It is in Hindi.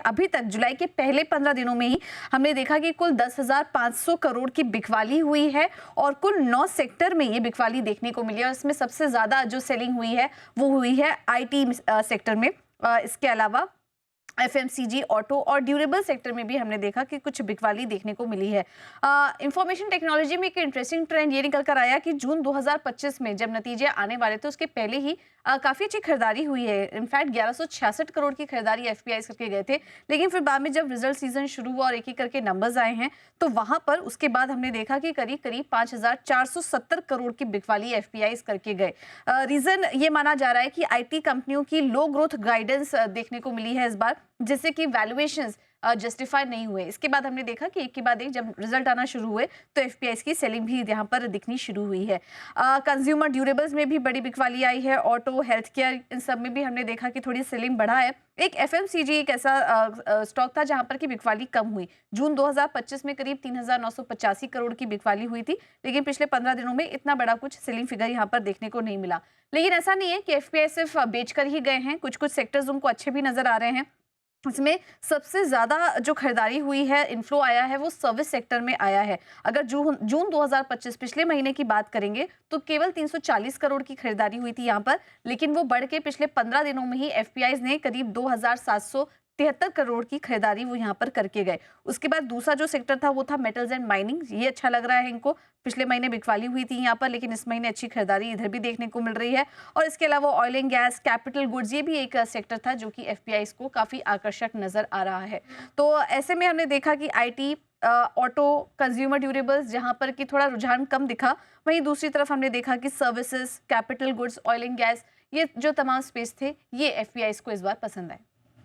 अभी तक जुलाई के पहले 15 दिनों में ही हमने देखा कि कुल 10,500 करोड़ की बिकवाली हुई है और कुल 9 सेक्टर में ये बिकवाली देखने को मिली है। और इसमें सबसे ज्यादा जो सेलिंग हुई है वो हुई है आईटी सेक्टर में। इसके अलावा एफएमसीजी, ऑटो और ड्यूरेबल सेक्टर में भी हमने देखा कि कुछ बिकवाली देखने को मिली है। इंफॉर्मेशन टेक्नोलॉजी में एक इंटरेस्टिंग ट्रेंड ये निकल कर आया कि जून 2025 में जब नतीजे आने वाले थे उसके पहले ही काफी अच्छी खरीदारी हुई है। इनफैक्ट 1166 करोड़ की खरीदारी एफपीआई करके गए थे, लेकिन फिर बाद में जब रिजल्ट सीजन शुरू हुआ और एक एक करके नंबर्स आए हैं तो वहां पर उसके बाद हमने देखा कि करीब करीब 5,470 करोड़ की बिकवाली एफपीआई करके गए। रीजन ये माना जा रहा है कि आईटी कंपनियों की लो ग्रोथ गाइडेंस देखने को मिली है इस बार, जिससे कि वैल्यूएशंस जस्टिफाई नहीं हुए। इसके बाद हमने देखा कि एक के बाद एक जब रिजल्ट आना शुरू हुए तो एफपीआई की सेलिंग भी यहाँ पर दिखनी शुरू हुई है। कंज्यूमर ड्यूरेबल्स में भी बड़ी बिकवाली आई है, ऑटो, हेल्थ केयर, इन सब में भी हमने देखा कि थोड़ी सेलिंग बढ़ा है। एक एफएमसीजी एक ऐसा स्टॉक था जहां पर की बिकवाली कम हुई। जून 2025 में करीब 3,985 करोड़ की बिकवाली हुई थी, लेकिन पिछले 15 दिनों में इतना बड़ा कुछ सेलिंग फिगर यहाँ पर देखने को नहीं मिला। लेकिन ऐसा नहीं है कि एफपीआई सिर्फ बेचकर ही गए हैं, कुछ कुछ सेक्टर्स उनको अच्छे भी नजर आ रहे हैं। इसमें सबसे ज्यादा जो खरीदारी हुई है, इनफ्लो आया है, वो सर्विस सेक्टर में आया है। अगर जून 2025 पिछले महीने की बात करेंगे तो केवल 340 करोड़ की खरीदारी हुई थी यहाँ पर, लेकिन वो बढ़ के पिछले 15 दिनों में ही एफपीआई ने करीब 2,773 करोड़ की खरीदारी वो यहाँ पर करके गए। उसके बाद दूसरा जो सेक्टर था वो था मेटल्स एंड माइनिंग। ये अच्छा लग रहा है इनको, पिछले महीने बिकवाली हुई थी यहाँ पर, लेकिन इस महीने अच्छी खरीदारी इधर भी देखने को मिल रही है। और इसके अलावा oil and gas, capital goods, ये भी एक सेक्टर था जो कि एफपीआई को काफी आकर्षक नजर आ रहा है। तो ऐसे में हमने देखा कि आईटी, ऑटो, कंज्यूमर ड्यूरेबल्स जहां पर कि थोड़ा रुझान कम दिखा, वहीं दूसरी तरफ हमने देखा कि services, capital goods, oil and gas, ये जो तमाम स्पेस थे ये एफपीआई को इस बार पसंद आए।